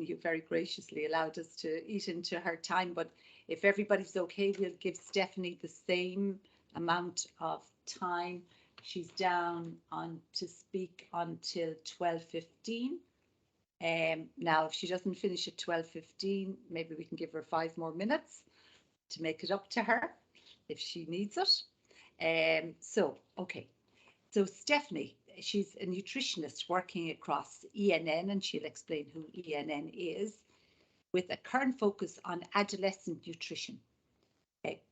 Stephanie, who very graciously allowed us to eat into her time. But if everybody's okay, we'll give Stephanie the same amount of time. She's down on to speak until 12:15. Now, if she doesn't finish at 12:15, maybe we can give her 5 more minutes to make it up to her if she needs it. Okay. So Stephanie, she's a nutritionist working across ENN, and she'll explain who ENN is, with a current focus on adolescent nutrition,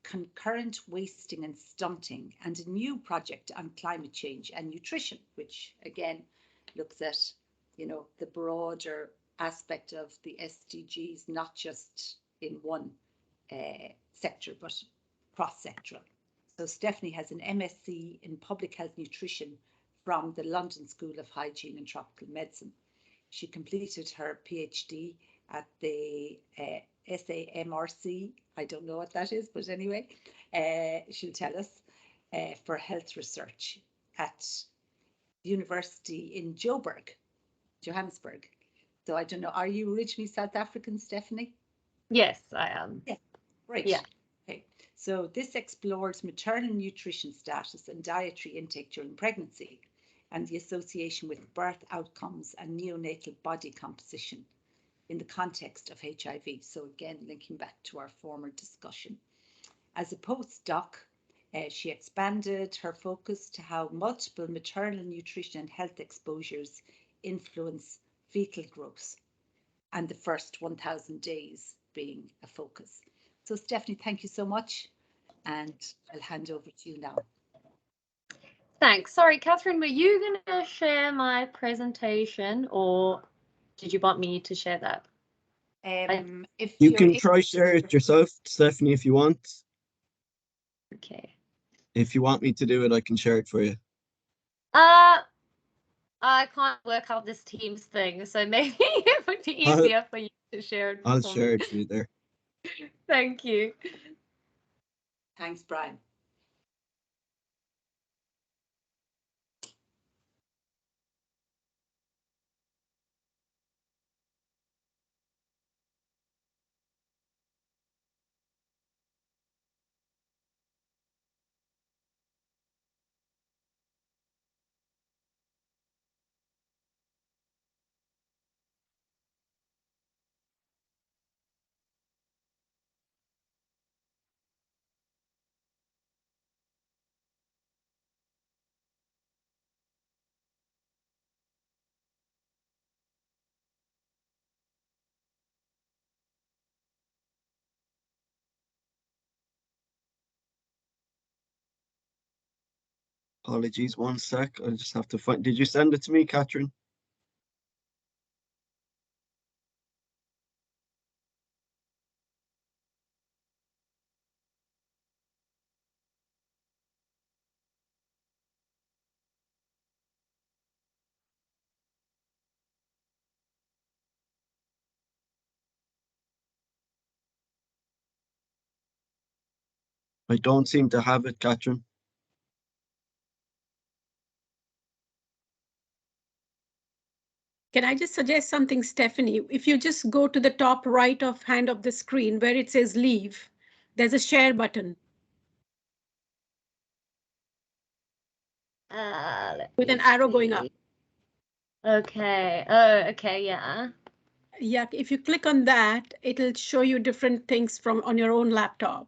concurrent wasting and stunting, and a new project on climate change and nutrition, which again looks at, you know, the broader aspect of the SDGs, not just in one sector, but cross-sectoral. So Stephanie has an MSc in Public Health Nutrition from the London School of Hygiene and Tropical Medicine. She completed her PhD at the SAMRC. I don't know what that is, but anyway, she'll tell us, for health research at University in Johannesburg. So I don't know, are you originally South African, Stephanie? Yes, I am. Yeah, great. Yeah. Okay. So this explores maternal nutrition status and dietary intake during pregnancy and the association with birth outcomes and neonatal body composition in the context of HIV. So again, linking back to our former discussion. As a postdoc, she expanded her focus to how multiple maternal nutrition and health exposures influence fetal growth, and the first 1,000 days being a focus. So Stephanie, thank you so much, and I'll hand over to you now. Thanks. Sorry, Catherine, were you going to share my presentation, or did you want me to share that? If you can try share it yourself, Stephanie, if you want. Okay. If you want me to do it, I can share it for you. I can't work out this Teams thing, so maybe it would be easier for you to share it. I'll share it for you there. Thank you. Thanks, Brian. Apologies, 1 sec. I just have to find. Did you send it to me, Catherine? I don't seem to have it, Catherine. Can I just suggest something, Stephanie? If you just go to the top right of hand of the screen where it says leave, there's a share button. With an arrow going up. Okay. Oh, okay, yeah. Yeah, if you click on that, it'll show you different things from on your own laptop.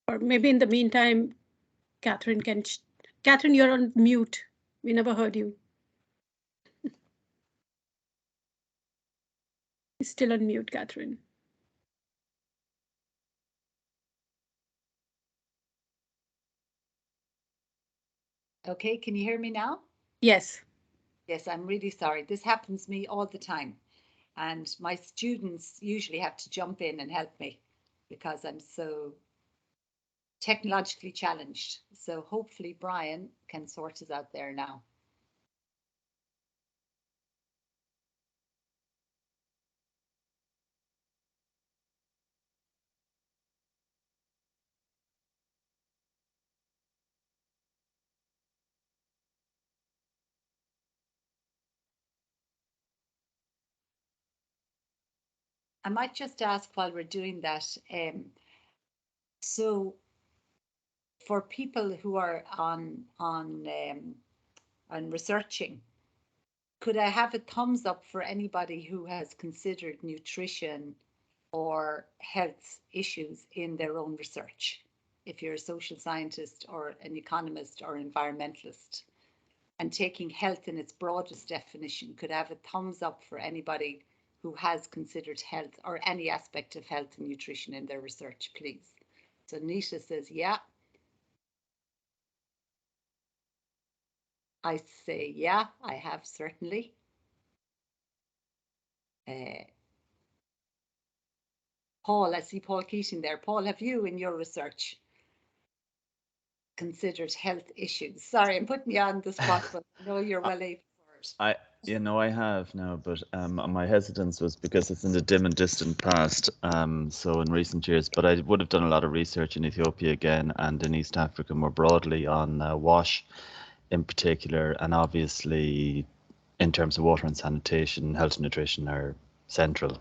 Or maybe in the meantime, Catherine can. Catherine, you're on mute. We never heard you. You're still on mute, Catherine. Okay, can you hear me now? Yes. Yes, I'm really sorry. This happens to me all the time. And my students usually have to jump in and help me because I'm so technologically challenged. So hopefully Brian can sort us out there now. I might just ask while we're doing that. So for people who are on researching, could I have a thumbs up for anybody who has considered nutrition or health issues in their own research? If you're a social scientist or an economist or environmentalist, and taking health in its broadest definition, could I have a thumbs up for anybody who has considered health or any aspect of health and nutrition in their research, please? So Nisha says, yeah. I say, yeah, I have certainly. Paul, I see Paul Keating there. Paul, have you in your research considered health issues? Sorry, I'm putting you on the spot, but I know you're well able for it. I have now, but my hesitance was because it's in the dim and distant past, so in recent years, but I would have done a lot of research in Ethiopia again and in East Africa more broadly on WASH in particular, and obviously in terms of water and sanitation, health and nutrition are central.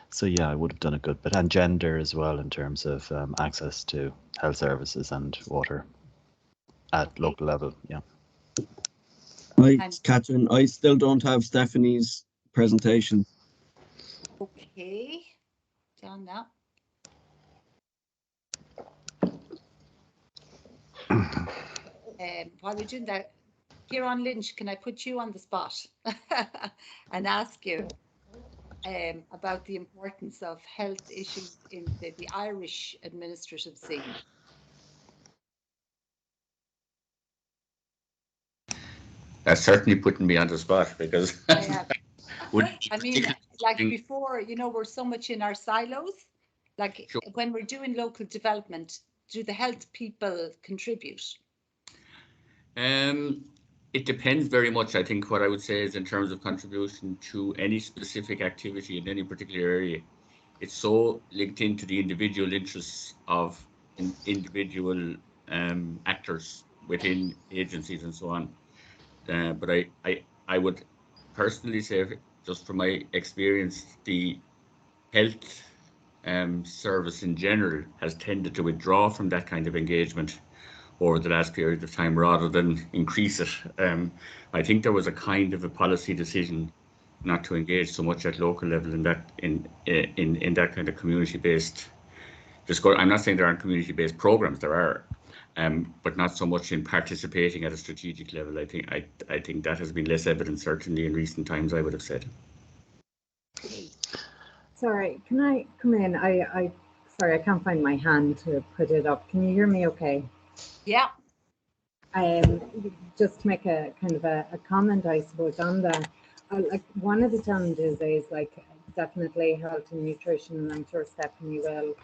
So yeah, I would have done a good bit, and gender as well in terms of access to health services and water at local level. Yeah. Right, Catherine, I still don't have Stephanie's presentation. Okay, done now. While we're doing that, Kieran Lynch, can I put you on the spot and ask you about the importance of health issues in the Irish administrative scene? That's certainly putting me on the spot, because I mean, like before, you know, we're so much in our silos. Like Sure. when we're doing local development, do the health people contribute? It depends very much. I think what I would say is in terms of contribution to any specific activity in any particular area, it's so linked into the individual interests of individual actors within agencies and so on. But I would personally say, just from my experience, the health service in general has tended to withdraw from that kind of engagement over the last period of time rather than increase it. I think there was a kind of a policy decision not to engage so much at local level in that kind of community-based. I'm not saying there aren't community-based programs, there are, but not so much in participating at a strategic level. I think that has been less evident certainly in recent times, I would have said. Sorry, can I come in? Sorry, I can't find my hand to put it up. Can you hear me okay? Yeah. Just to make a kind of a comment, I suppose, on that. Like one of the challenges is like definitely health and nutrition, and I'm sure Stephanie will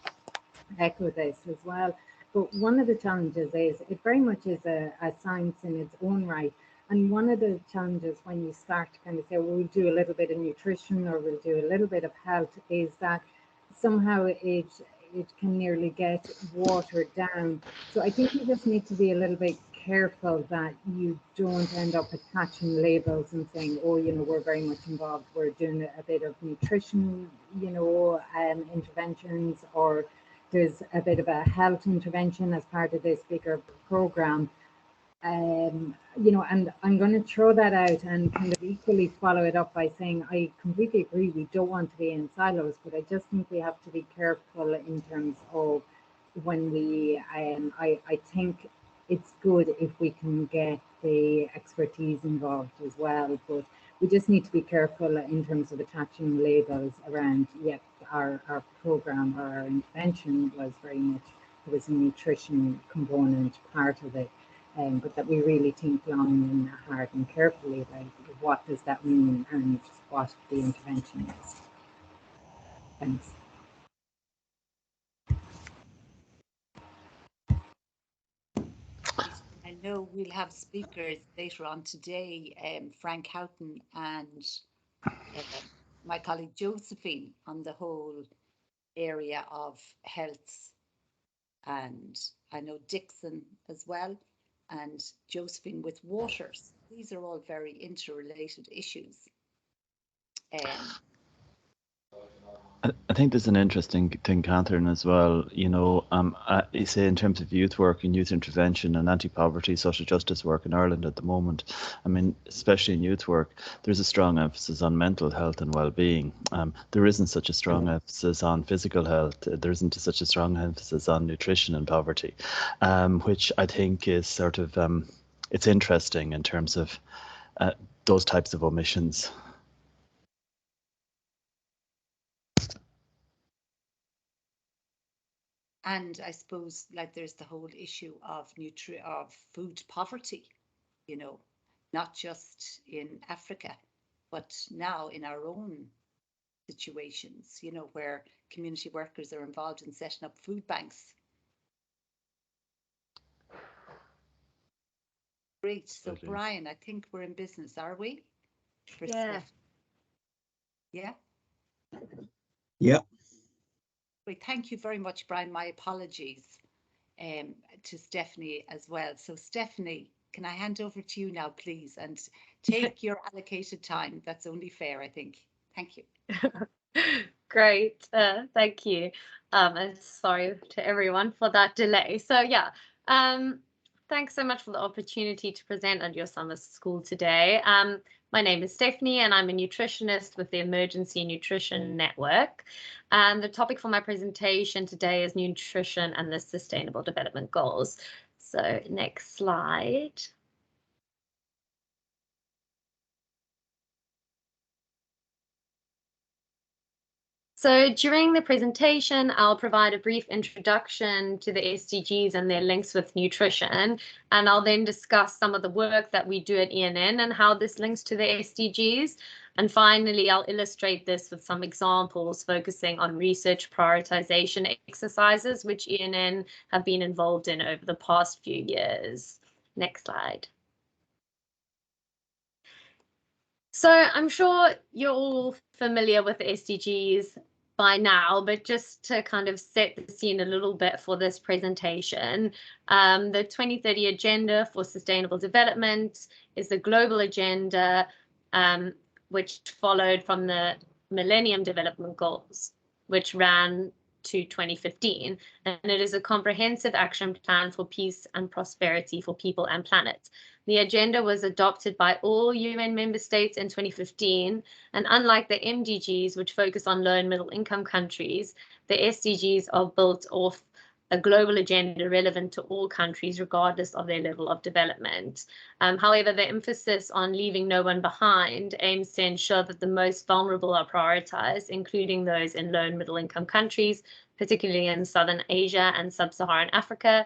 echo this as well. But one of the challenges is it very much is a science in its own right. And one of the challenges when you start to kind of say, well, we'll do a little bit of nutrition or we'll do a little bit of health, is that somehow it can nearly get watered down. So I think you just need to be a little bit careful that you don't end up attaching labels and saying, oh, you know, we're very much involved, we're doing a bit of nutrition, you know, interventions, or there's a bit of a health intervention as part of this bigger program. You know, and I'm going to throw that out and kind of equally follow it up by saying I completely agree we don't want to be in silos, but I just think we have to be careful in terms of when we, I think it's good if we can get the expertise involved as well, but we just need to be careful in terms of attaching labels around, yep, our program or our intervention was very much, there was a nutrition component part of it. But that we really think long and hard and carefully about what does that mean and what the intervention is. Thanks. I know we'll have speakers later on today, Frank Houghton and my colleague Josephine, on the whole area of health, and I know Dixon as well, and Josephine with waters. These are all very interrelated issues. I think there's an interesting thing, Catherine, as well. You know, you say in terms of youth work and youth intervention and anti-poverty, social justice work in Ireland at the moment. I mean, especially in youth work, there's a strong emphasis on mental health and well-being. There isn't such a strong emphasis on physical health. There isn't such a strong emphasis on nutrition and poverty, which I think is sort of it's interesting in terms of those types of omissions. And I suppose like there's the whole issue of food poverty, you know, not just in Africa, but now in our own situations, you know, where community workers are involved in setting up food banks. Great. So Absolutely. Brian, I think we're in business, are we? Yeah. Yeah. Yeah. Great. Thank you very much, Brian. My apologies to Stephanie as well. So Stephanie, can I hand over to you now, please, and take your allocated time? That's only fair, I think. Thank you. Great, thank you. And sorry to everyone for that delay. So yeah, thanks so much for the opportunity to present at your summer school today. My name is Stephanie and I'm a nutritionist with the Emergency Nutrition Network. And the topic for my presentation today is nutrition and the Sustainable Development Goals. So next slide. So during the presentation, I'll provide a brief introduction to the SDGs and their links with nutrition, and I'll then discuss some of the work that we do at ENN and how this links to the SDGs. And finally, I'll illustrate this with some examples focusing on research prioritization exercises, which ENN have been involved in over the past few years. Next slide. So I'm sure you're all familiar with the SDGs by now, but just to kind of set the scene a little bit for this presentation, the 2030 Agenda for Sustainable Development is the global agenda which followed from the Millennium Development Goals, which ran to 2015, and it is a comprehensive action plan for peace and prosperity for people and planet. The agenda was adopted by all UN member states in 2015, and unlike the MDGs, which focus on low and middle income countries, the SDGs are built off a global agenda relevant to all countries, regardless of their level of development. However, the emphasis on leaving no one behind aims to ensure that the most vulnerable are prioritized, including those in low and middle income countries, particularly in Southern Asia and Sub-Saharan Africa,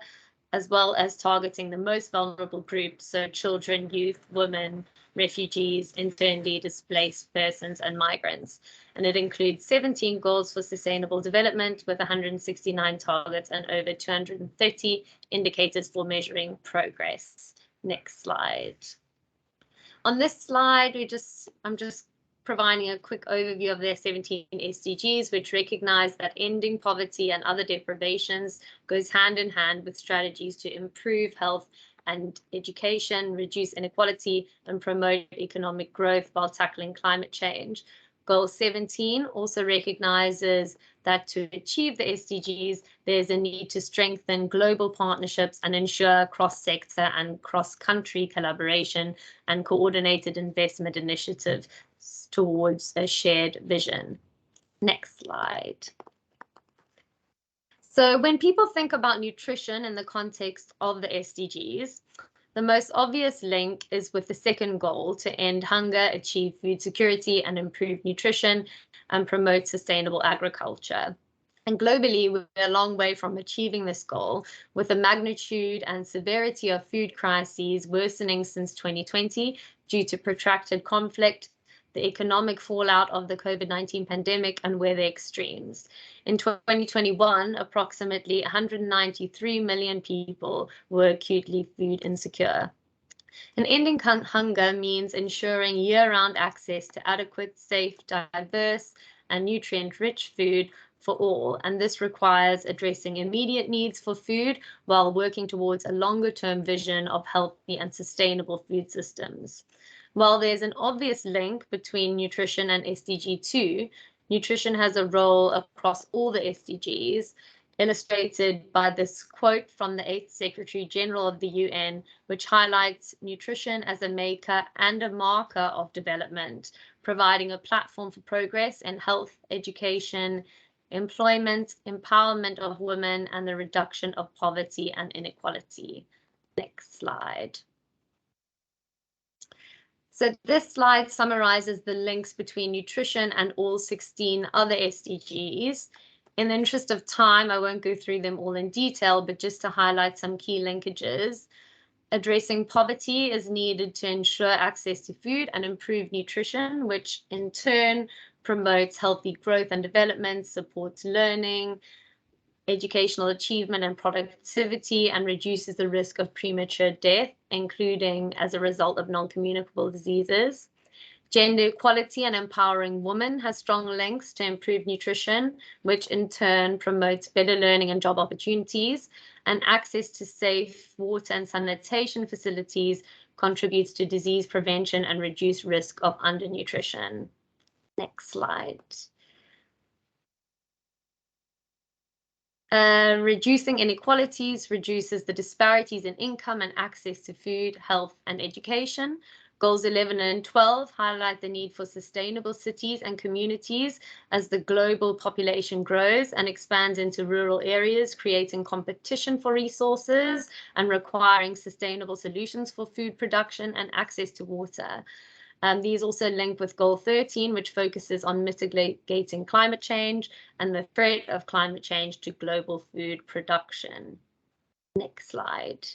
as well as targeting the most vulnerable groups, so children, youth, women, refugees, internally displaced persons, and migrants. And it includes 17 goals for sustainable development with 169 targets and over 230 indicators for measuring progress. Next slide. On this slide, I'm just providing a quick overview of their 17 SDGs, which recognize that ending poverty and other deprivations goes hand in hand with strategies to improve health and education, reduce inequality, and promote economic growth while tackling climate change. Goal 17 also recognizes that to achieve the SDGs, there's a need to strengthen global partnerships and ensure cross-sector and cross-country collaboration and coordinated investment initiatives towards a shared vision. Next slide. So when people think about nutrition in the context of the SDGs, the most obvious link is with the second goal to end hunger, achieve food security, and improve nutrition and promote sustainable agriculture. And globally, we're a long way from achieving this goal, with the magnitude and severity of food crises worsening since 2020 due to protracted conflict, the economic fallout of the COVID-19 pandemic, and weather extremes. In 2021, approximately 193 million people were acutely food insecure. And ending hunger means ensuring year-round access to adequate, safe, diverse, and nutrient-rich food for all. And this requires addressing immediate needs for food while working towards a longer-term vision of healthy and sustainable food systems. While there's an obvious link between nutrition and SDG 2, nutrition has a role across all the SDGs, illustrated by this quote from the 8th Secretary General of the UN, which highlights nutrition as a maker and a marker of development, providing a platform for progress in health, education, employment, empowerment of women, and the reduction of poverty and inequality. Next slide. So this slide summarizes the links between nutrition and all 16 other SDGs. In the interest of time, I won't go through them all in detail, but just to highlight some key linkages. Addressing poverty is needed to ensure access to food and improve nutrition, which in turn promotes healthy growth and development, supports learning, educational achievement and productivity, and reduces the risk of premature death, including as a result of non-communicable diseases. Gender equality and empowering women has strong links to improved nutrition, which in turn promotes better learning and job opportunities, and access to safe water and sanitation facilities contributes to disease prevention and reduced risk of undernutrition. Next slide. Reducing inequalities reduces the disparities in income and access to food, health, and education. Goals 11 and 12 highlight the need for sustainable cities and communities as the global population grows and expands into rural areas, creating competition for resources and requiring sustainable solutions for food production and access to water. These also link with Goal 13, which focuses on mitigating climate change and the threat of climate change to global food production. Next slide.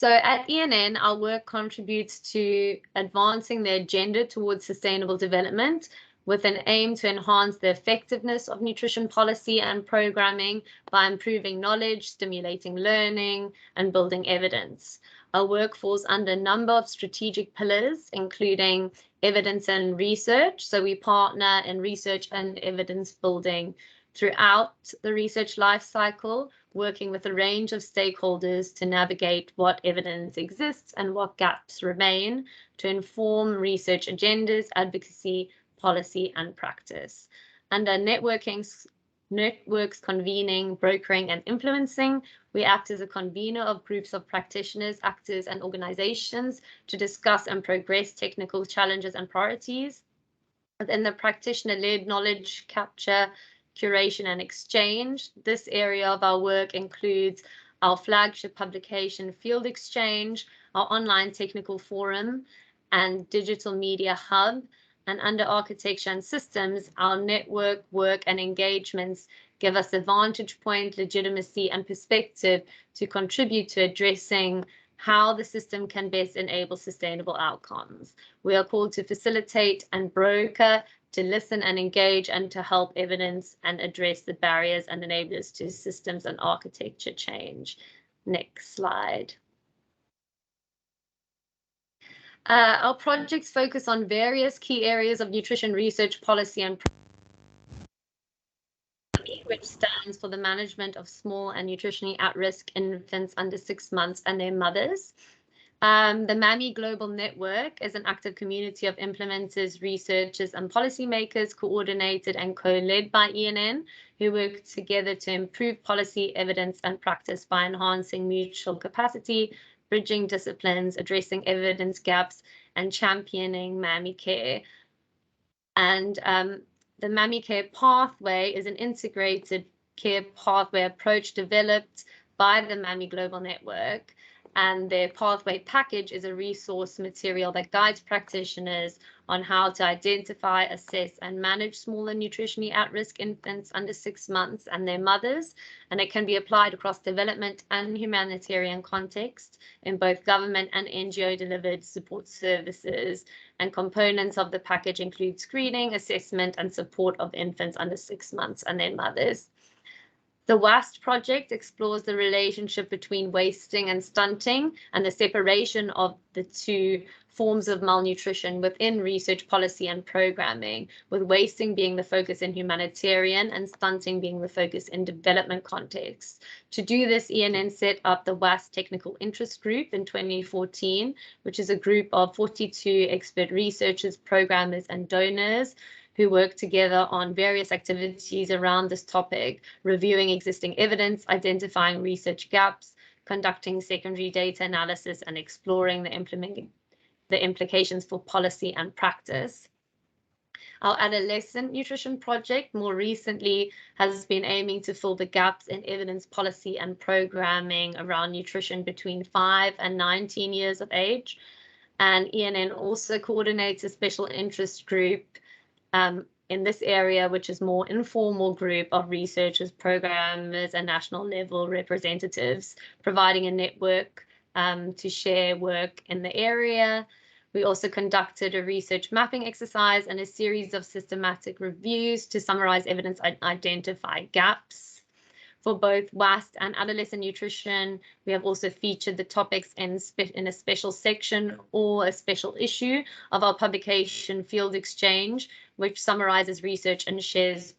So at ENN, our work contributes to advancing the agenda towards sustainable development with an aim to enhance the effectiveness of nutrition policy and programming by improving knowledge, stimulating learning, and building evidence. Our work falls under a number of strategic pillars, including evidence and research. So we partner in research and evidence building throughout the research life cycle, working with a range of stakeholders to navigate what evidence exists and what gaps remain to inform research agendas, advocacy, policy, and practice. Under networks convening, brokering, and influencing, we act as a convener of groups of practitioners, actors, and organizations to discuss and progress technical challenges and priorities. Within the practitioner-led knowledge capture, curation, and exchange, this area of our work includes our flagship publication Field Exchange, our online technical forum, and digital media hub. And under architecture and systems, our network, work, and engagements give us a vantage point, legitimacy, and perspective to contribute to addressing how the system can best enable sustainable outcomes. We are called to facilitate and broker, to listen and engage, and to help evidence and address the barriers and enablers to systems and architecture change. Next slide. Our projects focus on various key areas of nutrition research, policy, and which stands for the management of small and nutritionally at-risk infants under 6 months and their mothers. The MAMI Global Network is an active community of implementers, researchers, and policymakers coordinated and co-led by ENN, who work together to improve policy, evidence, and practice by enhancing mutual capacity, bridging disciplines, addressing evidence gaps, and championing MAMI care. And the MAMI care pathway is an integrated care pathway approach developed by the MAMI Global Network. And their pathway package is a resource material that guides practitioners on how to identify, assess, and manage small and nutritionally at-risk infants under 6 months and their mothers. And it can be applied across development and humanitarian context in both government and NGO-delivered support services. And components of the package include screening, assessment, and support of infants under 6 months and their mothers. The WAST project explores the relationship between wasting and stunting and the separation of the two forms of malnutrition within research policy and programming, with wasting being the focus in humanitarian and stunting being the focus in development contexts. To do this, ENN set up the WAST Technical Interest Group in 2014, which is a group of 42 expert researchers, programmers, and donors who work together on various activities around this topic, reviewing existing evidence, identifying research gaps, conducting secondary data analysis, and exploring the implications for policy and practice. Our adolescent nutrition project more recently has been aiming to fill the gaps in evidence policy and programming around nutrition between 5 and 19 years of age. And ENN also coordinates a special interest group in this area, which is more informal group of researchers, programmers, and national level representatives, providing a network to share work in the area. We also conducted a research mapping exercise and a series of systematic reviews to summarize evidence and identify gaps. For both WAST and adolescent nutrition, we have also featured the topics in a special section or a special issue of our publication Field Exchange, which summarizes research and shares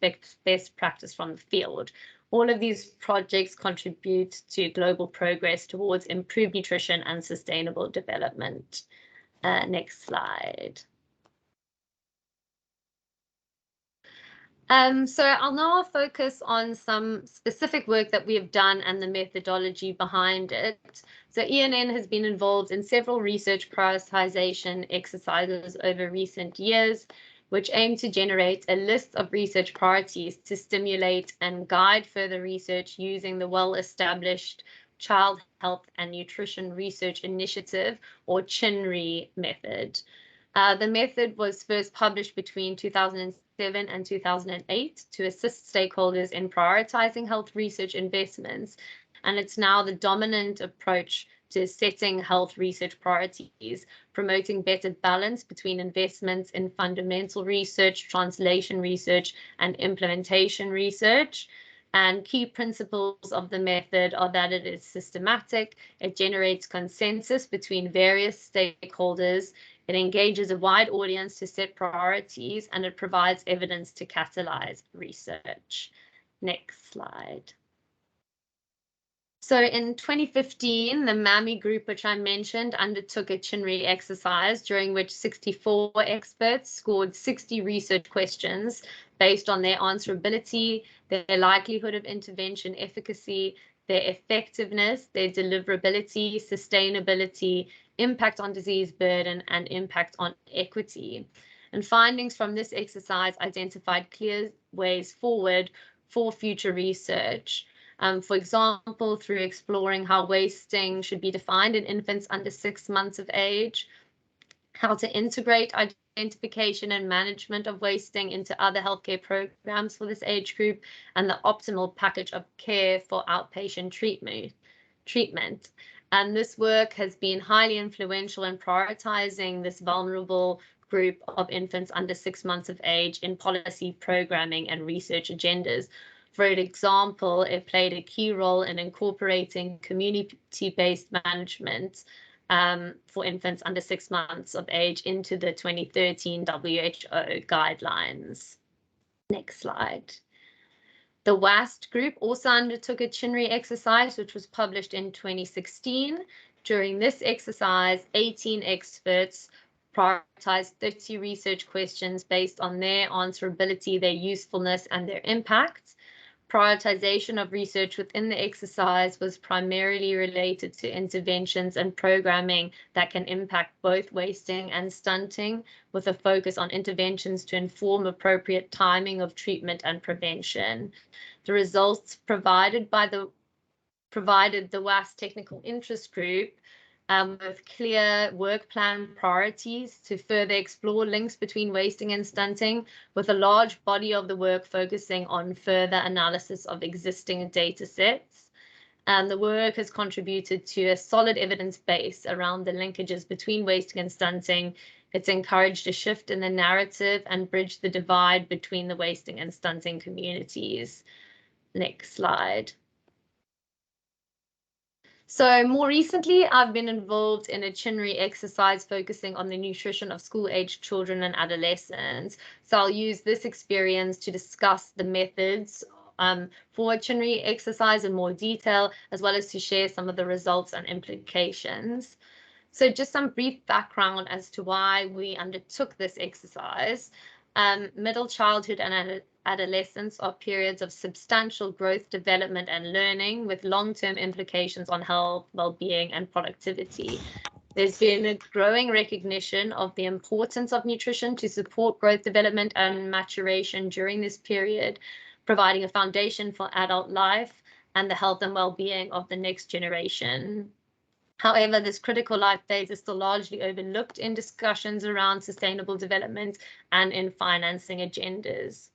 best practice from the field. All of these projects contribute to global progress towards improved nutrition and sustainable development. Next slide. So I'll now focus on some specific work that we have done and the methodology behind it. So ENN has been involved in several research prioritization exercises over recent years, which aim to generate a list of research priorities to stimulate and guide further research using the well-established Child Health and Nutrition Research Initiative, or CHINRI method. The method was first published between 2007 and 2008 to assist stakeholders in prioritizing health research investments, and it's now the dominant approach to setting health research priorities, promoting better balance between investments in fundamental research, translation research, and implementation research. And key principles of the method are that it is systematic, it generates consensus between various stakeholders, it engages a wide audience to set priorities, and it provides evidence to catalyze research. Next slide. So in 2015, the MAMI group, which I mentioned, undertook a CHINRI exercise during which 64 experts scored 60 research questions based on their answerability, their likelihood of intervention efficacy, their effectiveness, their deliverability, sustainability, impact on disease burden, and impact on equity. And findings from this exercise identified clear ways forward for future research. For example, through exploring how wasting should be defined in infants under 6 months of age, how to integrate identification and management of wasting into other healthcare programs for this age group, and the optimal package of care for outpatient treatment. And this work has been highly influential in prioritizing this vulnerable group of infants under 6 months of age in policy programming and research agendas. For example, it played a key role in incorporating community-based management for infants under 6 months of age into the 2013 WHO guidelines. Next slide. The WAST group also undertook a CHINRI exercise, which was published in 2016. During this exercise, 18 experts prioritized 30 research questions based on their answerability, their usefulness, and their impact. Prioritization of research within the exercise was primarily related to interventions and programming that can impact both wasting and stunting, with a focus on interventions to inform appropriate timing of treatment and prevention. The results provided the WAST Technical Interest Group with clear work plan priorities to further explore links between wasting and stunting, with a large body of the work focusing on further analysis of existing data sets. And the work has contributed to a solid evidence base around the linkages between wasting and stunting. It's encouraged a shift in the narrative and bridged the divide between the wasting and stunting communities. Next slide. So more recently, I've been involved in a Chinri exercise focusing on the nutrition of school-aged children and adolescents. So I'll use this experience to discuss the methods for a Chinri exercise in more detail, as well as to share some of the results and implications. So just some brief background as to why we undertook this exercise. Middle childhood and adolescence are periods of substantial growth, development, and learning with long-term implications on health, well-being, and productivity. There's been a growing recognition of the importance of nutrition to support growth, development, and maturation during this period, providing a foundation for adult life and the health and well-being of the next generation. However, this critical life phase is still largely overlooked in discussions around sustainable development and in financing agendas.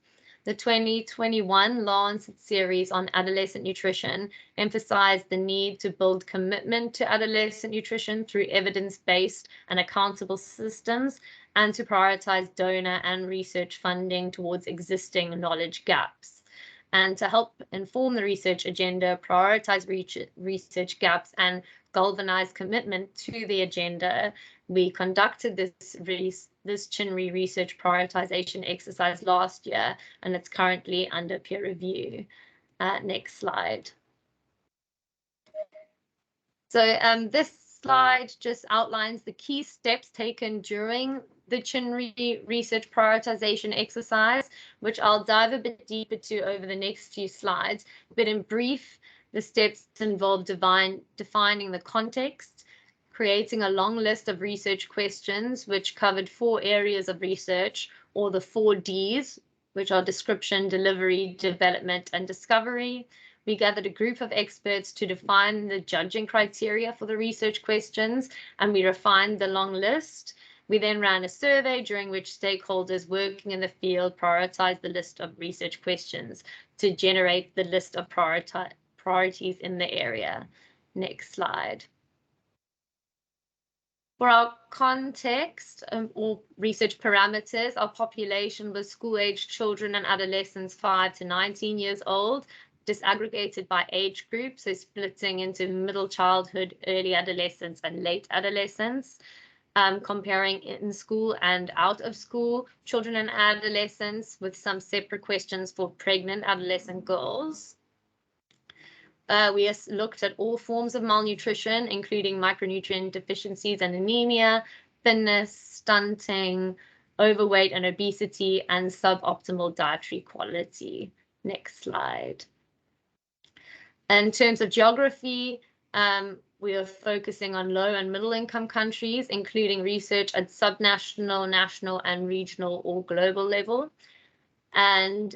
The 2021 Lancet series on adolescent nutrition emphasized the need to build commitment to adolescent nutrition through evidence-based and accountable systems, and to prioritize donor and research funding towards existing knowledge gaps. And to help inform the research agenda, prioritize research gaps, and galvanize commitment to the agenda, we conducted this Chinri research prioritization exercise last year, and it's currently under peer review. Next slide. So this slide just outlines the key steps taken during the Chinri research prioritization exercise, which I'll dive a bit deeper to over the next few slides. But in brief, the steps involve defining the context, creating a long list of research questions, which covered 4 areas of research, or the 4 Ds, which are description, delivery, development, and discovery. We gathered a group of experts to define the judging criteria for the research questions, and we refined the long list. We then ran a survey during which stakeholders working in the field prioritized the list of research questions to generate the list of priorities in the area. Next slide. For our context or research parameters, our population was school-aged children and adolescents 5 to 19 years old, disaggregated by age group, so splitting into middle childhood, early adolescence, and late adolescence, comparing in school and out of school children and adolescents, with some separate questions for pregnant adolescent girls. We looked at all forms of malnutrition, including micronutrient deficiencies and anemia, thinness, stunting, overweight and obesity, and suboptimal dietary quality. Next slide. In terms of geography, we are focusing on low and middle income countries, including research at subnational, national, and regional or global level. And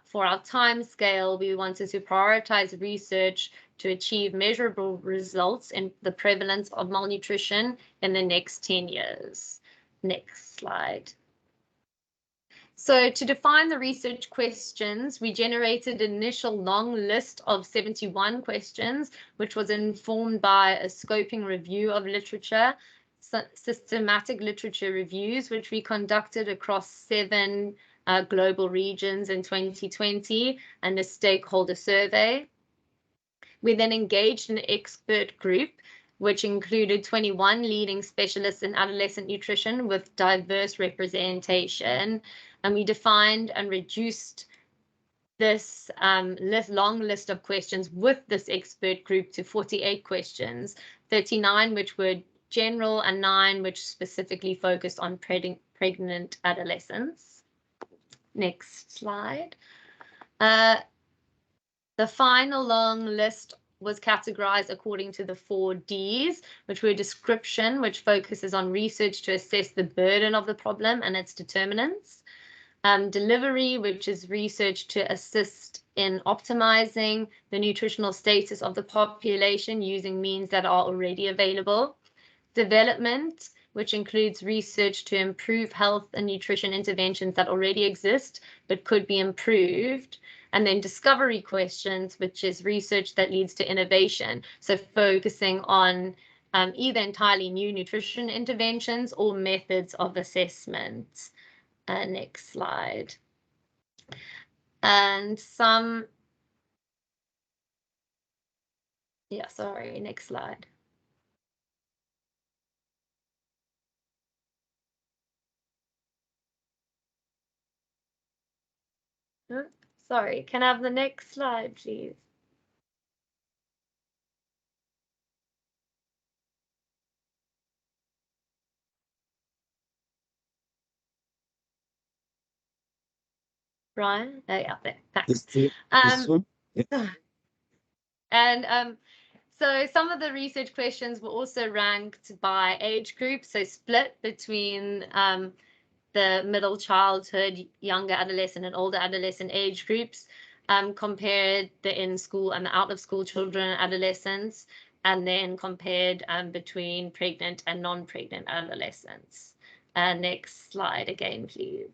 for our time scale, we wanted to prioritize research to achieve measurable results in the prevalence of malnutrition in the next 10 years. Next slide. So to define the research questions, we generated an initial long list of 71 questions, which was informed by a scoping review of literature, systematic literature reviews, which we conducted across 7 global regions in 2020, and a stakeholder survey. We then engaged an expert group, which included 21 leading specialists in adolescent nutrition with diverse representation. And we defined and reduced this long list of questions with this expert group to 48 questions, 39 which were general and 9 which specifically focused on pregnant adolescents. Next slide. The final long list was categorized according to the 4 Ds, which were description, which focuses on research to assess the burden of the problem and its determinants. Delivery, which is research to assist in optimizing the nutritional status of the population using means that are already available. Development, which includes research to improve health and nutrition interventions that already exist but could be improved. And then discovery questions, which is research that leads to innovation, so focusing on either entirely new nutrition interventions or methods of assessment. Next slide. And some Yeah, sorry, next slide. Sorry, can I have the next slide, please? Brian? Oh, yeah, there. Thanks. This one? Yeah. And so some of the research questions were also ranked by age group, so split between the middle childhood, younger adolescent, and older adolescent age groups, compared the in-school and the out-of-school children and adolescents, and then compared between pregnant and non-pregnant adolescents. Next slide again, please.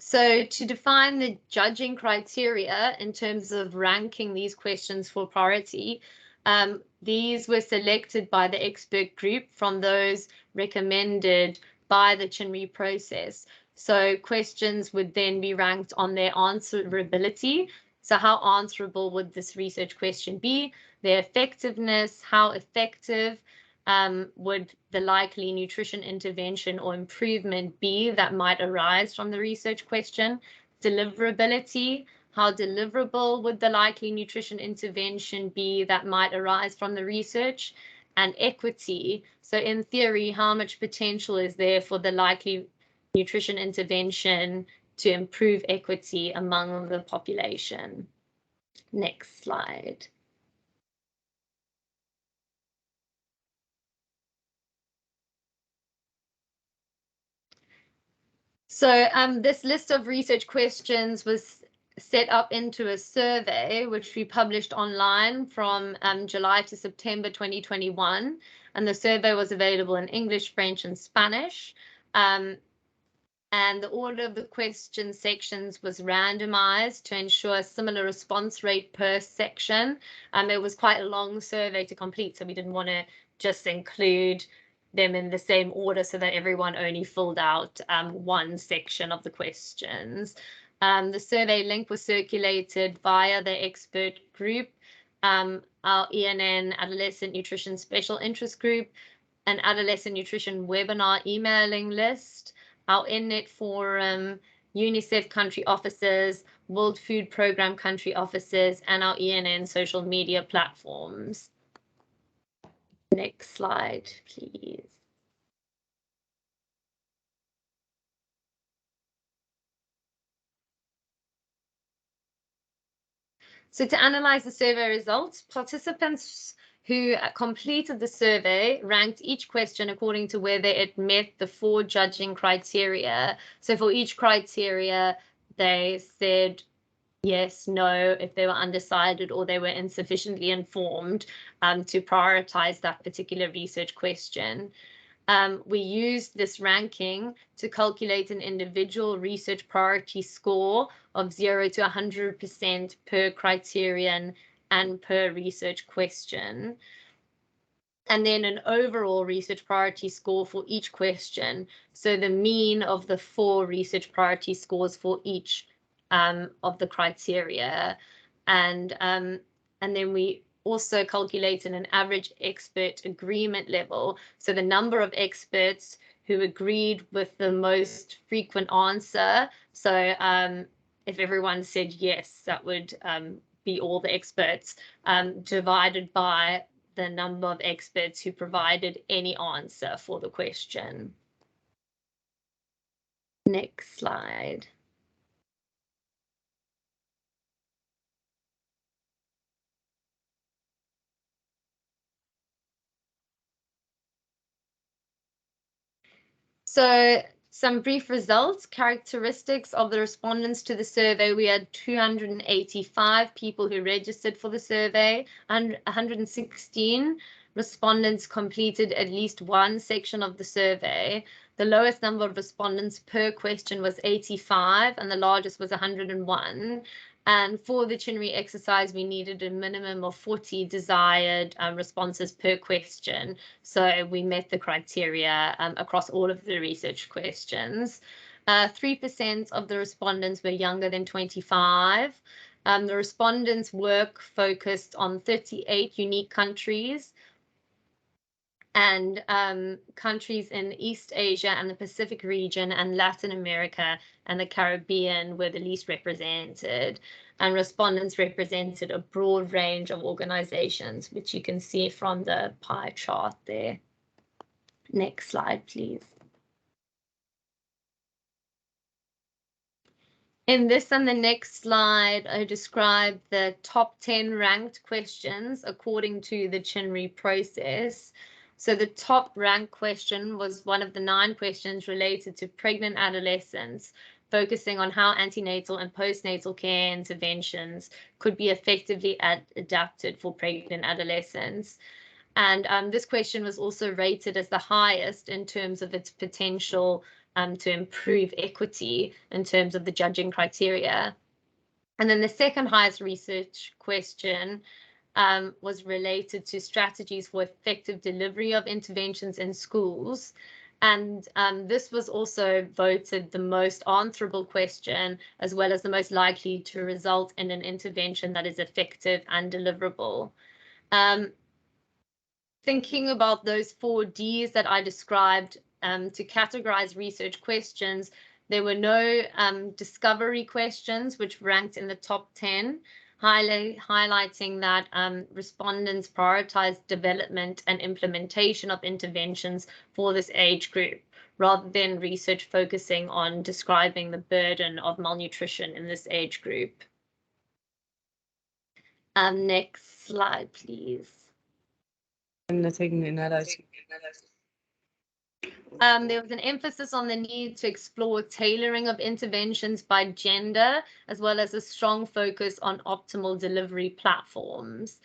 So to define the judging criteria in terms of ranking these questions for priority, these were selected by the expert group from those recommended by the Chinri process. So questions would then be ranked on their answerability. So how answerable would this research question be? Their effectiveness, how effective would the likely nutrition intervention or improvement be that might arise from the research question? Deliverability, how deliverable would the likely nutrition intervention be that might arise from the research? And equity, so in theory, how much potential is there for the likely nutrition intervention to improve equity among the population? Next slide. So this list of research questions was set up into a survey, which we published online from July to September 2021. And the survey was available in English, French, and Spanish. And the order of the question sections was randomized to ensure a similar response rate per section. It was quite a long survey to complete, so we didn't want to just include them in the same order so that everyone only filled out one section of the questions. The survey link was circulated via the expert group, our ENN Adolescent Nutrition Special Interest Group, an Adolescent Nutrition webinar emailing list, our ENN forum, UNICEF country offices, World Food Programme country offices, and our ENN social media platforms. Next slide, please. So to analyze the survey results, participants who completed the survey ranked each question according to whether it met the 4 judging criteria. So for each criteria, they said yes, no, if they were undecided or they were insufficiently informed to prioritize that particular research question. We used this ranking to calculate an individual research priority score of 0 to 100% per criterion and per research question. And then an overall research priority score for each question. So the mean of the 4 research priority scores for each of the criteria. And then we also calculated an average expert agreement level. So the number of experts who agreed with the most frequent answer. So if everyone said yes, that would be all the experts, divided by the number of experts who provided any answer for the question. Next slide. So some brief results, characteristics of the respondents to the survey. We had 285 people who registered for the survey, and 116 respondents completed at least one section of the survey. The lowest number of respondents per question was 85, and the largest was 101. And for the Chinnery exercise, we needed a minimum of 40 desired responses per question. So we met the criteria across all of the research questions. 3% of the respondents were younger than 25. The respondents' work focused on 38 unique countries, and countries in East Asia and the Pacific region and Latin America and the Caribbean were the least represented. And respondents represented a broad range of organizations, which you can see from the pie chart there. Next slide, please. In this and the next slide, I describe the top 10 ranked questions according to the Chinnery process. So the top ranked question was one of the 9 questions related to pregnant adolescents, focusing on how antenatal and postnatal care interventions could be effectively adapted for pregnant adolescents. And this question was also rated as the highest in terms of its potential to improve equity in terms of the judging criteria. And then the second highest research question was related to strategies for effective delivery of interventions in schools. And this was also voted the most answerable question, as well as the most likely to result in an intervention that is effective and deliverable. Thinking about those 4 Ds that I described to categorize research questions, there were no discovery questions which ranked in the top 10, highlighting that respondents prioritized development and implementation of interventions for this age group, rather than research focusing on describing the burden of malnutrition in this age group. Next slide, please. There was an emphasis on the need to explore tailoring of interventions by gender, as well as a strong focus on optimal delivery platforms.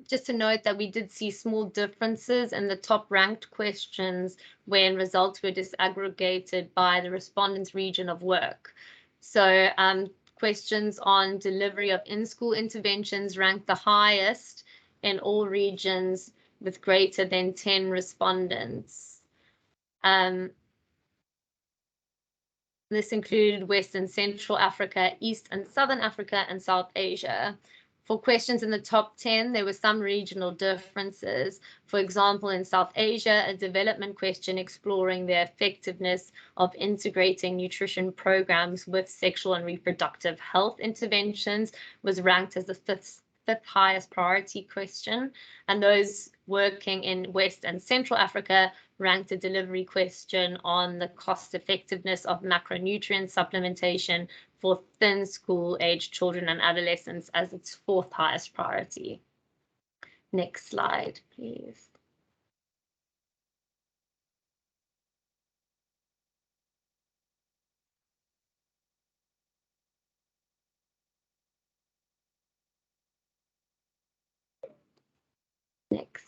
Just to note that we did see small differences in the top ranked questions when results were disaggregated by the respondents' region of work. So questions on delivery of in-school interventions ranked the highest in all regions with greater than 10 respondents. This included West and Central Africa, East and Southern Africa, and South Asia. For questions in the top 10, there were some regional differences. For example, in South Asia, a development question exploring the effectiveness of integrating nutrition programs with sexual and reproductive health interventions was ranked as the fifth highest priority question, and those working in West and Central Africa ranked a delivery question on the cost effectiveness of macronutrient supplementation for thin school-aged children and adolescents as its 4th highest priority. Next slide, please. Next.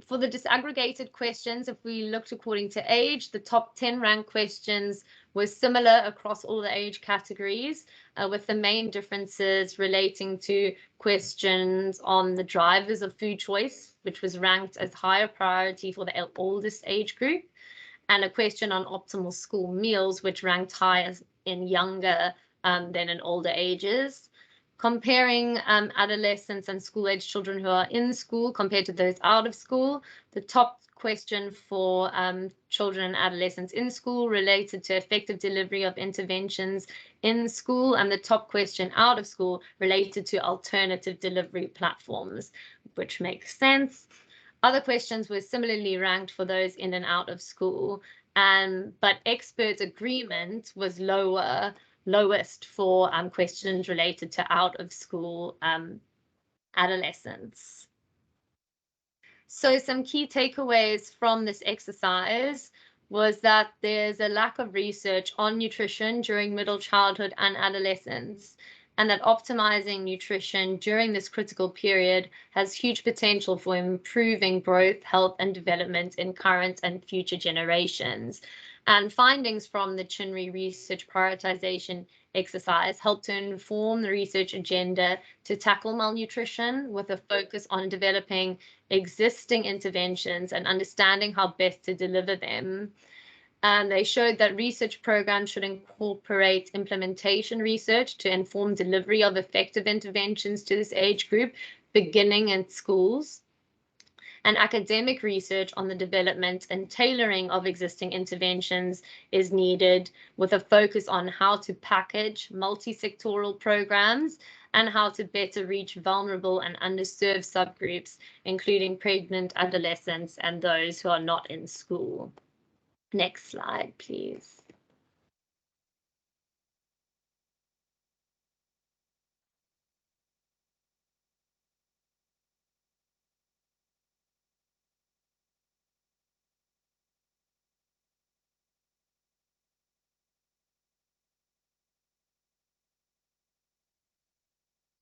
For the disaggregated questions, if we looked according to age, the top 10 ranked questions were similar across all the age categories, with the main differences relating to questions on the drivers of food choice, which was ranked as higher priority for the oldest age group, and a question on optimal school meals, which ranked higher in younger than in older ages. Comparing adolescents and school-age children who are in school compared to those out of school, the top question for children and adolescents in school related to effective delivery of interventions in school, and the top question out of school related to alternative delivery platforms, which makes sense. Other questions were similarly ranked for those in and out of school, but expert agreement was lowest for questions related to out of school adolescents. So some key takeaways from this exercise was that there's a lack of research on nutrition during middle childhood and adolescence, and that optimizing nutrition during this critical period has huge potential for improving growth, health, and development in current and future generations. And findings from the CHINRI research prioritization exercise help to inform the research agenda to tackle malnutrition with a focus on developing existing interventions and understanding how best to deliver them. And they showed that research programs should incorporate implementation research to inform delivery of effective interventions to this age group, beginning in schools. And academic research on the development and tailoring of existing interventions is needed, with a focus on how to package multi-sectoral programs and how to better reach vulnerable and underserved subgroups, including pregnant adolescents and those who are not in school. Next slide, please.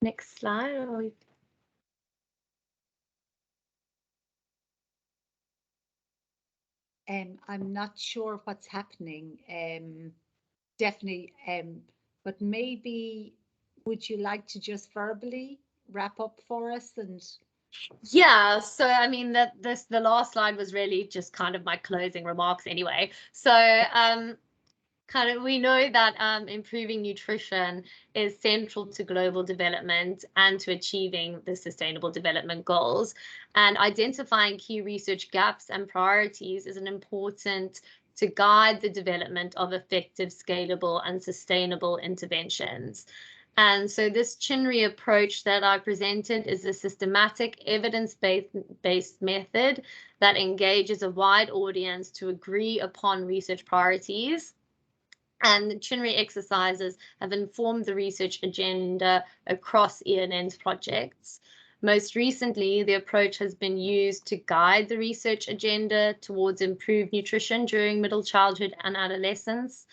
Next slide. I'm not sure what's happening, Stephanie, but maybe would you like to just verbally wrap up for us? And yeah, so I mean the last slide was really just kind of my closing remarks anyway. So kind of we know that improving nutrition is central to global development and to achieving the Sustainable Development Goals, and identifying key research gaps and priorities is an important to guide the development of effective, scalable and sustainable interventions. And so this CHINRI approach that I presented is a systematic, evidence-based method that engages a wide audience to agree upon research priorities. And the CHINRI exercises have informed the research agenda across ENN's projects. Most recently, the approach has been used to guide the research agenda towards improved nutrition during middle childhood and adolescence.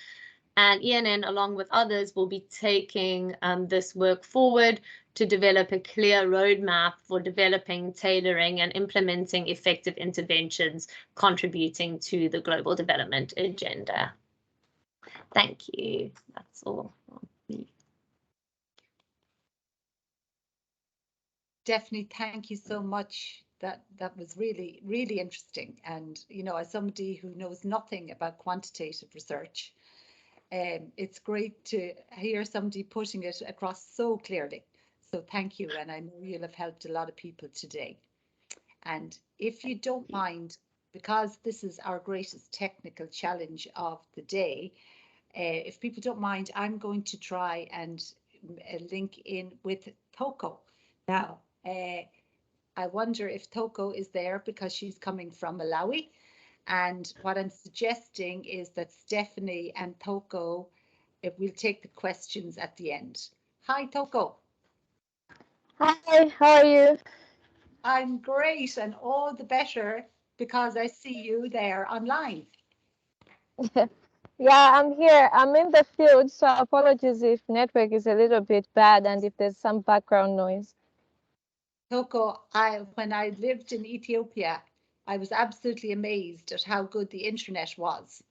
And ENN, along with others, will be taking this work forward to develop a clear roadmap for developing, tailoring, and implementing effective interventions contributing to the global development agenda. Thank you. That's all. Definitely, thank you so much. That was really, really interesting. And, you know, as somebody who knows nothing about quantitative research, it's great to hear somebody putting it across so clearly. So thank you. And I know you'll have helped a lot of people today. And if you don't mind, because this is our greatest technical challenge of the day, if people don't mind, I'm going to try and link in with Toko. Now, I wonder if Toko is there because she's coming from Malawi. And what I'm suggesting is that Stephanie and Toko, if we'll take the questions at the end. Hi, Toko. Hi, how are you? I'm great, and all the better because I see you there online. Yeah, I'm here. I'm in the field, so apologies if network is a little bit bad and if there's some background noise. Toko, when I lived in Ethiopia, I was absolutely amazed at how good the internet was,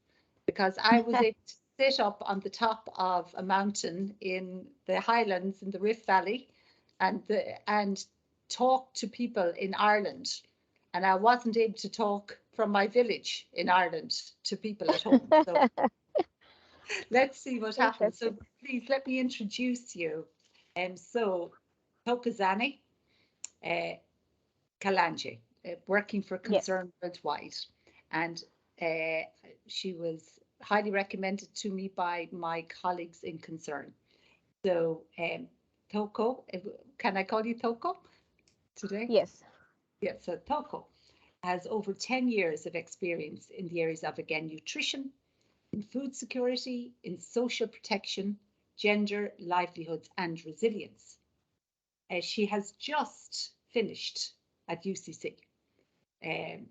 because I was able to sit up on the top of a mountain in the highlands in the Rift Valley and talk to people in Ireland. And I wasn't able to talk from my village in Ireland to people at home. So let's see what happens. So please let me introduce you. So Tokozani Kalanje, working for Concern Worldwide. And she was highly recommended to me by my colleagues in Concern. So Toko, can I call you Toko today? Yes. Yes, so Toko has over 10 years of experience in the areas of, again, nutrition, in food security, in social protection, gender, livelihoods, and resilience. She has just finished at UCC and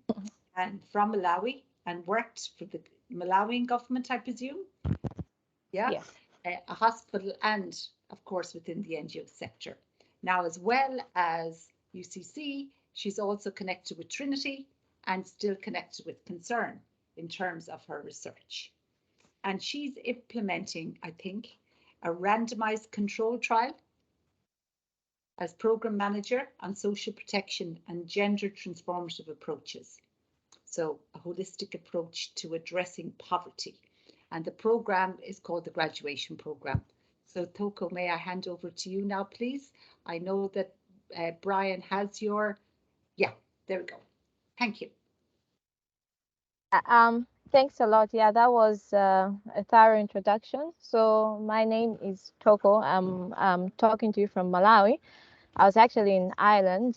from Malawi and worked for the Malawian government, I presume. Yeah, yes. A hospital and, of course, within the NGO sector. Now, as well as UCC, she's also connected with Trinity and still connected with Concern in terms of her research. And she's implementing, I think, a randomized control trial as program manager on social protection and gender transformative approaches. So a holistic approach to addressing poverty. And the program is called the graduation program. So Toko, may I hand over to you now, please? I know that Brian has your, yeah, there we go. Thank you. Thanks a lot. Yeah, that was a thorough introduction. So my name is Toko. I'm talking to you from Malawi. I was actually in Ireland,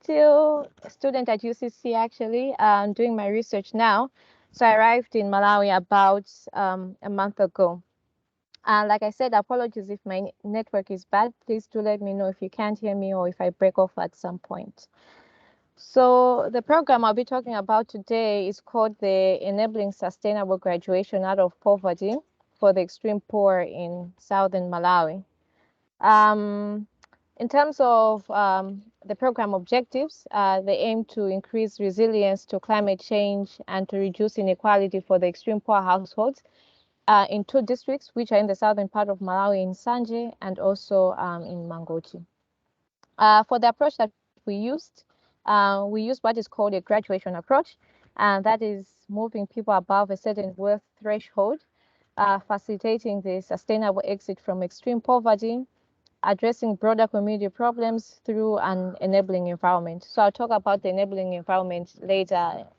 still a student at UCC actually, doing my research now. So I arrived in Malawi about a month ago. Like I said, apologies if my network is bad. Please do let me know if you can't hear me or if I break off at some point. So the program I'll be talking about today is called the Enabling Sustainable Graduation Out of Poverty for the Extreme Poor in Southern Malawi. In terms of the program objectives, they aim to increase resilience to climate change and to reduce inequality for the extreme poor households in 2 districts, which are in the southern part of Malawi, in Sanje and also in Mangochi. For the approach that we used what is called a graduation approach, and that is moving people above a certain wealth threshold, facilitating the sustainable exit from extreme poverty, addressing broader community problems through an enabling environment. So I'll talk about the enabling environment later